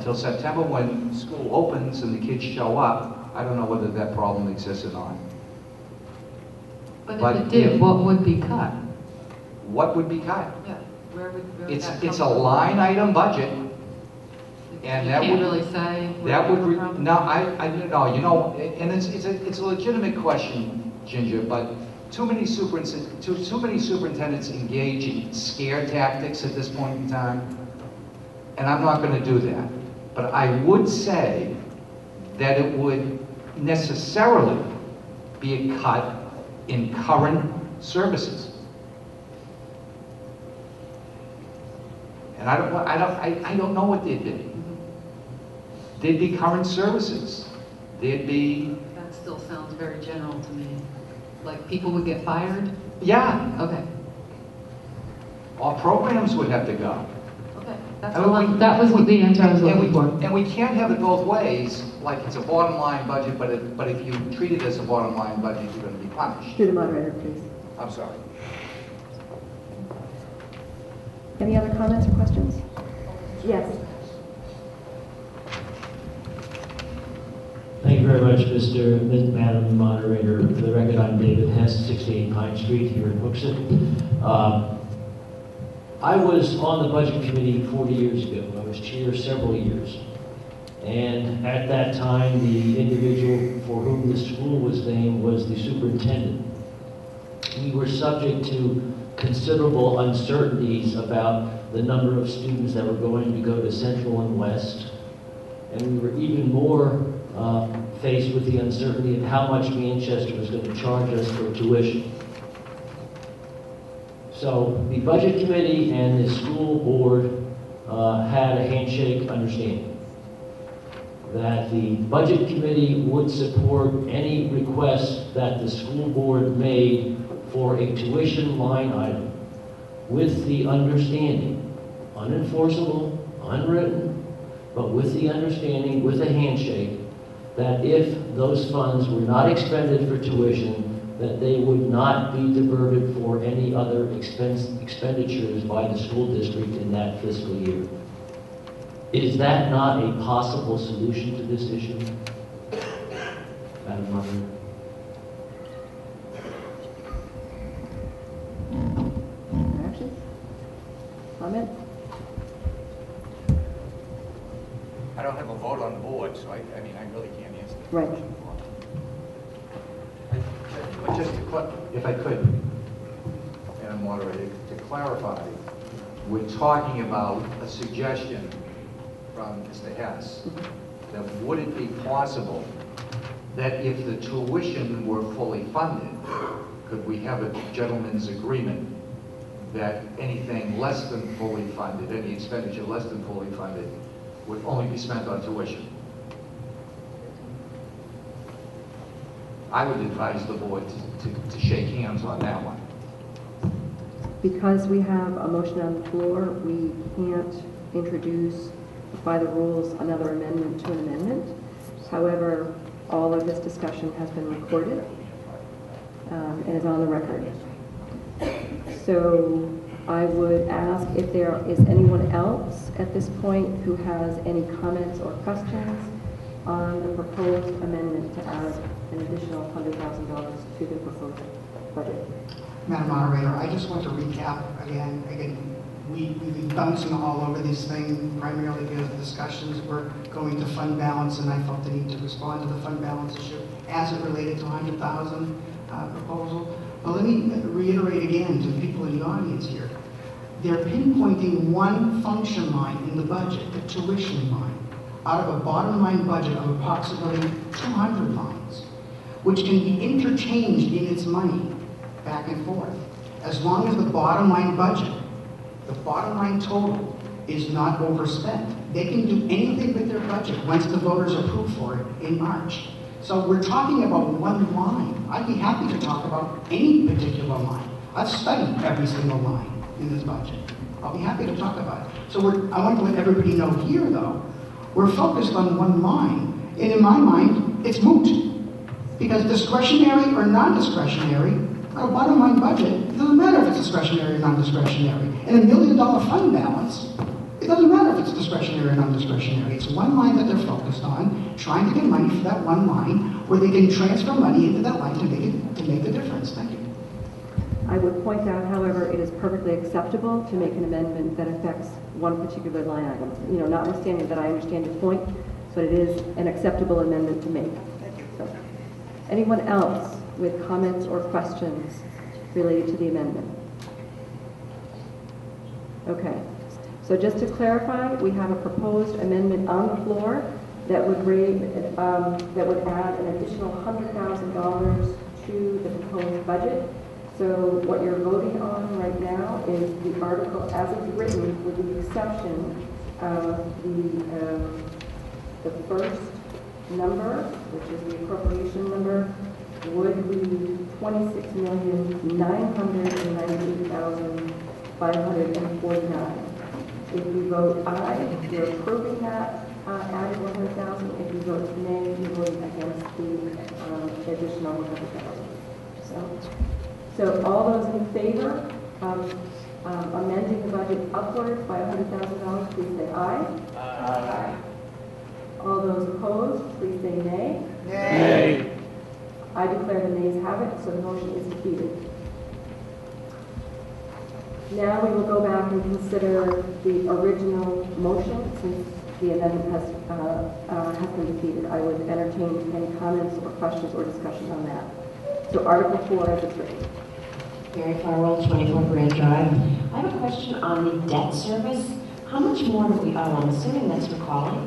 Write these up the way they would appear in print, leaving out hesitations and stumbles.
until September when school opens and the kids show up, I don't know whether that problem exists or not. But if it did, what would be cut? What would be cut? Yeah, where would It's that a line item budget, and that can't would really say that would from? no, no, you know, and it's a legitimate question, Ginger, but too many superintendents engage in scare tactics at this point in time, and I'm not going to do that. But I would say that it would necessarily be a cut in current services. And I don't know what they'd be. There'd be current services. There'd be... That still sounds very general to me. Like people would get fired? Yeah. Okay. Our programs would have to go. Okay. That was what the answer I was looking for. And we can't have it both ways, like it's a bottom line budget, but if you treat it as a bottom line budget, you're going to be punished. Through the moderator, please. I'm sorry. Any other comments or questions? Yes. Thank you very much, Madam Moderator. For the record, I'm David Hess, 68 Pine Street here in Hooksett. I was on the Budget Committee 40 years ago. I was chair several years. And at that time, the individual for whom the school was named was the superintendent. We were subject to considerable uncertainties about the number of students that were going to go to Central and West. And we were even more faced with the uncertainty of how much Manchester was going to charge us for tuition. So the Budget Committee and the school board had a handshake understanding that the Budget Committee would support any request that the school board made for a tuition line item with the understanding, unenforceable, unwritten, but with the understanding, with a handshake, that if those funds were not expended for tuition, that they would not be diverted for any other expenditures by the school district in that fiscal year. Is that not a possible solution to this issue, Madam Moderator? Action? Comment? I don't have a vote on the board, so I mean, I really can't answer that Right. question. But just if I could, Madam Moderator, to clarify, we're talking about a suggestion from Mr. Hess that would it be possible that if the tuition were fully funded, could we have a gentleman's agreement that anything less than fully funded, any expenditure less than fully funded, would only be spent on tuition? I would advise the board to shake hands on that one. Because we have a motion on the floor, we can't introduce by the rules another amendment to an amendment. However, all of this discussion has been recorded and is on the record. So I would ask if there is anyone else at this point who has any comments or questions on the proposed amendment to add an additional $100,000 to the proposed budget. Madam Moderator, I just want to recap again. We've been bouncing all over this thing primarily because the discussions were going to fund balance, and I felt the need to respond to the fund balance issue as it related to 100,000 proposal. But let me reiterate again to the people in the audience here. They're pinpointing one function line in the budget, the tuition line, out of a bottom line budget of approximately 200 lines, which can be interchanged in its money back and forth. As long as the bottom line budget, the bottom line total, is not overspent, they can do anything with their budget once the voters approve for it in March. So we're talking about one line. I'd be happy to talk about any particular line. I've studied every single line in this budget. I'll be happy to talk about it. So I want to let everybody know here, though, we're focused on one line, and in my mind, it's moot. Because discretionary or non-discretionary, our bottom line budget, it doesn't matter if it's discretionary or non-discretionary. And $1 million fund balance It doesn't matter if it's discretionary or non-discretionary. It's one line that they're focused on, trying to get money for that one line, where they can transfer money into that line to make the difference. Thank you. I would point out, however, it is perfectly acceptable to make an amendment that affects one particular line item. You know, notwithstanding that I understand your point, but it is an acceptable amendment to make. So, anyone else with comments or questions related to the amendment? Okay. So just to clarify, we have a proposed amendment on the floor that would add an additional $100,000 to the proposed budget. So what you're voting on right now is the article as it's written, with the exception of the first number, which is the appropriation number, would be $26,998,549. If you vote aye, you're approving that added 100,000. If you vote nay, you're voting against the additional 100,000. So all those in favor of amending the budget upward by $100,000, please say aye. Aye. All those opposed, please say nay. Nay. I declare the nays have it, so the motion is defeated. Now we will go back and consider the original motion since the amendment has been defeated. I would entertain any comments or questions or discussion on that. So Article 4 as it's written. Mary Farwell, 24 Grand Drive. I have a question on the debt service. How much more do we owe? I'm assuming that's for Collie.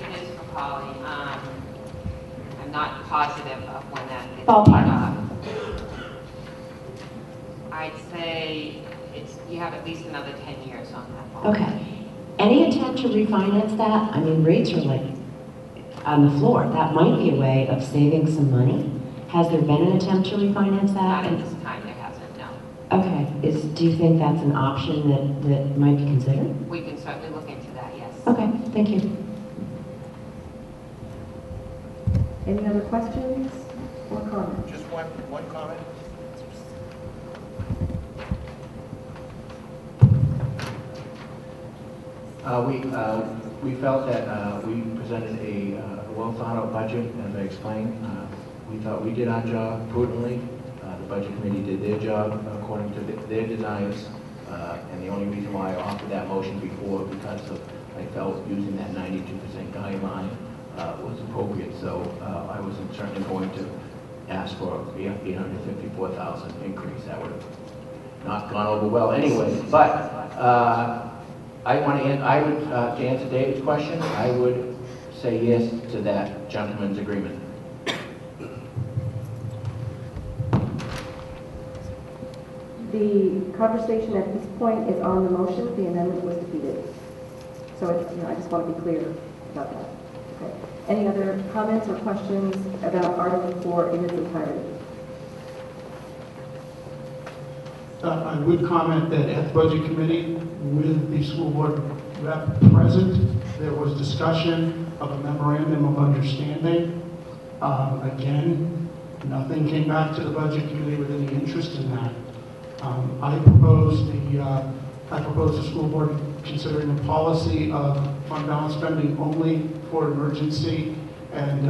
It is for Polly. I'm not positive of when that is Ballpark. paid off. I'd say you have at least another 10 years on that ball. Okay. Any attempt to refinance that? I mean, rates are like on the floor. That might be a way of saving some money. Has there been an attempt to refinance Not that? at this time, there hasn't, no. Okay. Do you think that's an option that might be considered? We can certainly look into that, yes. Okay, thank you. Any other questions or comments? Just one comment. We felt that we presented a well-thought-out budget, as I explained. We thought we did our job prudently. The Budget Committee did their job according to their desires. And the only reason why I offered that motion before, because I felt using that 92% guideline was appropriate. So I wasn't certainly going to ask for the $854,000 increase. That would have not gone over well anyway. But to answer David's question, I would say yes to that gentleman's agreement. The conversation at this point is on the motion. The amendment was defeated. So I just want to be clear about that. Okay. Any other comments or questions about Article 4 in its entirety? I would comment that at the Budget Committee, with the school board rep present, there was discussion of a memorandum of understanding. Again, nothing came back to the Budget Committee with any interest in that. I proposed the school board considering a policy of fund balance spending only for emergency and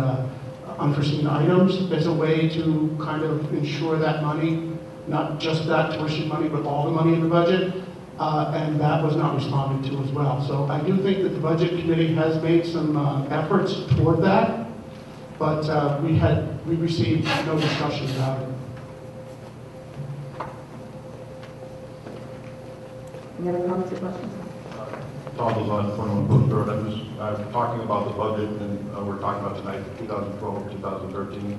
unforeseen items as a way to kind of ensure that money, not just that tuition money, but all the money in the budget, and that was not responded to as well. So I do think that the Budget Committee has made some efforts toward that, but we received no discussion about it. Any other comments or questions? Tom was on 21 Bush Road. I was talking about the budget, and we're talking about tonight, 2012, 2013.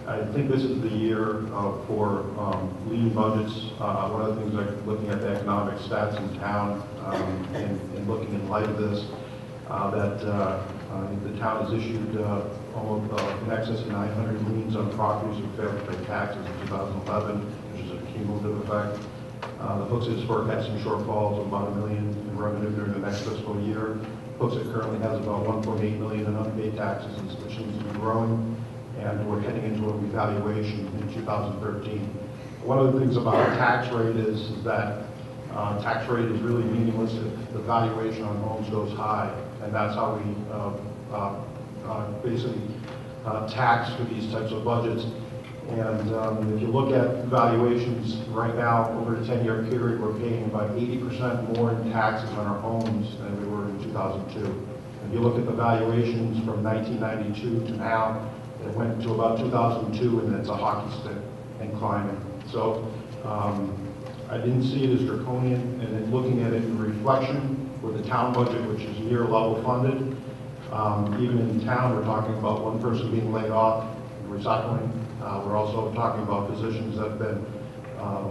I think this is the year for lean budgets. One of the things, like looking at the economic stats in town and looking in light of this, that the town has issued almost in excess of 900 liens on properties that failed to pay taxes in 2011, which is a cumulative effect. The Hooks is forecasting shortfalls of about $1 million in revenue during the next fiscal year. Hooks currently has about $1.8 million in unpaid taxes, which seems to be growing. And we're heading into a revaluation in 2013. one of the things about a tax rate is that tax rate is really meaningless if the valuation on homes goes high, and that's how we basically tax for these types of budgets. And if you look at valuations right now, over a 10-year period, we're paying about 80% more in taxes on our homes than we were in 2002. If you look at the valuations from 1992 to now, it went to about 2002, and it's a hockey stick and climbing. So I didn't see it as draconian, and then looking at it in reflection with the town budget, which is near level funded. Even in town, we're talking about one person being laid off in recycling. We're also talking about positions that have been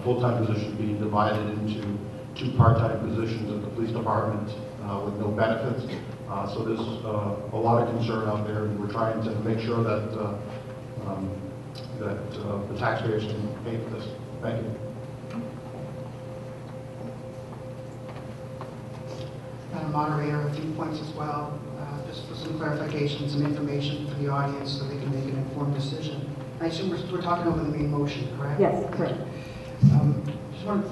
full-time positions being divided into 2 part-time positions at the police department with no benefits. So there's a lot of concern out there, and we're trying to make sure that the taxpayers can pay for this. Thank you. Madam Moderator, a few points as well, just for some clarification, some information for the audience so they can make an informed decision. I assume we're talking over the main motion, correct? Yes, correct. Just want to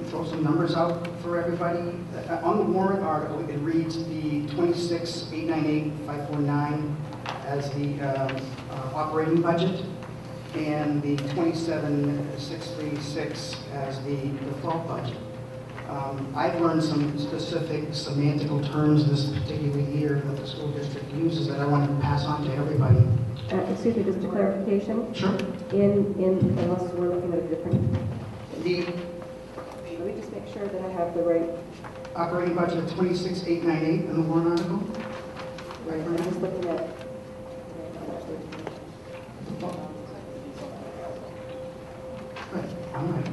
throw some numbers out for everybody. On the warrant article, it reads the 26,898,549 as the operating budget, and the 27,636 as the default budget. I've learned some specific semantical terms this particular year that the school district uses that I want to pass on to everybody. Excuse me, just a clarification. Sure. Unless we're looking at a different. Let me just make sure that I have the right. Operating budget of 26,898 in the warrant article. Right, I'm just looking at. Right, I'm right.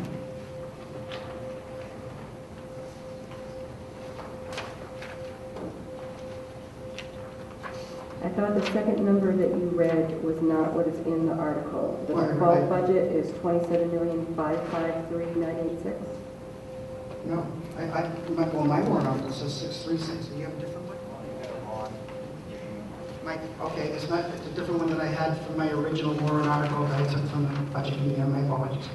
I thought the second number that you read was not what is in the article. The Right, default right. budget is 27,553,986. No, my warrant article says 636. Do you have a different one? Okay, it's a different one that I had from my original warrant article that I took from the budget committee. My apologies.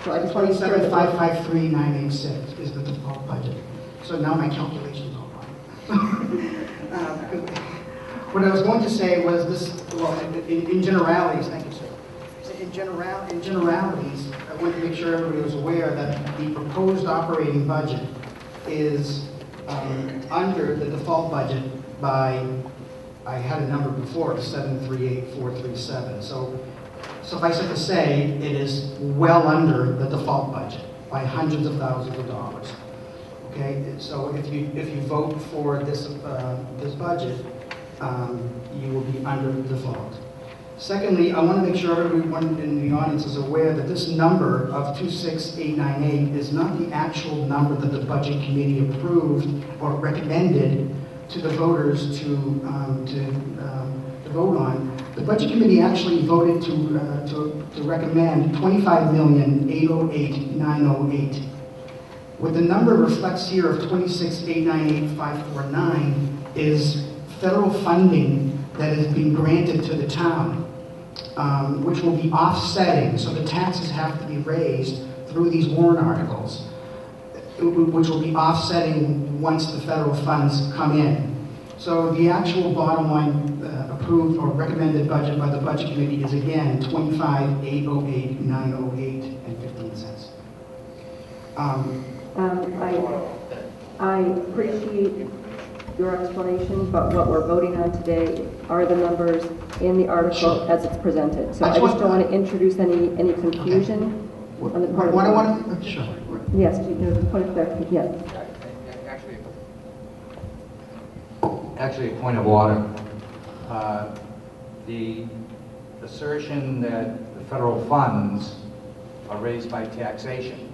So I just want to make sure that 27,553,986 is the default budget. So now my calculations are wrong. What I was going to say was this, well, in generalities, thank you, sir. In generalities, I want to make sure everybody was aware that the proposed operating budget is under the default budget by, I had a number before, 738,437. So suffice it to say, it is well under the default budget by hundreds of thousands of dollars. Okay, so if you vote for this budget, you will be under default. Secondly, I want to make sure everyone in the audience is aware that this number of 26,898 is not the actual number that the Budget Committee approved or recommended to the voters to vote on. The Budget Committee actually voted to recommend 25,808,908. What the number reflects here of 26,898,549 is federal funding that is being granted to the town, which will be offsetting, so the taxes have to be raised through these warrant articles, which will be offsetting once the federal funds come in. So the actual bottom line approved or recommended budget by the Budget Committee is again 25,808,908 and 15 cents. I appreciate your explanation, but what we're voting on today are the numbers in the article Sure. as it's presented. So I just don't want to introduce any confusion on the part of the board. Sure. Yes, there's a point of clarification, yes. Actually, a point of order. The assertion that the federal funds are raised by taxation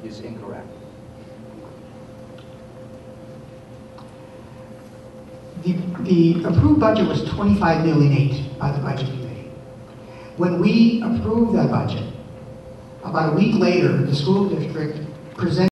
is incorrect. The approved budget was $25,000,008 by the Budget Committee. When we approved that budget, about a week later, the school district presented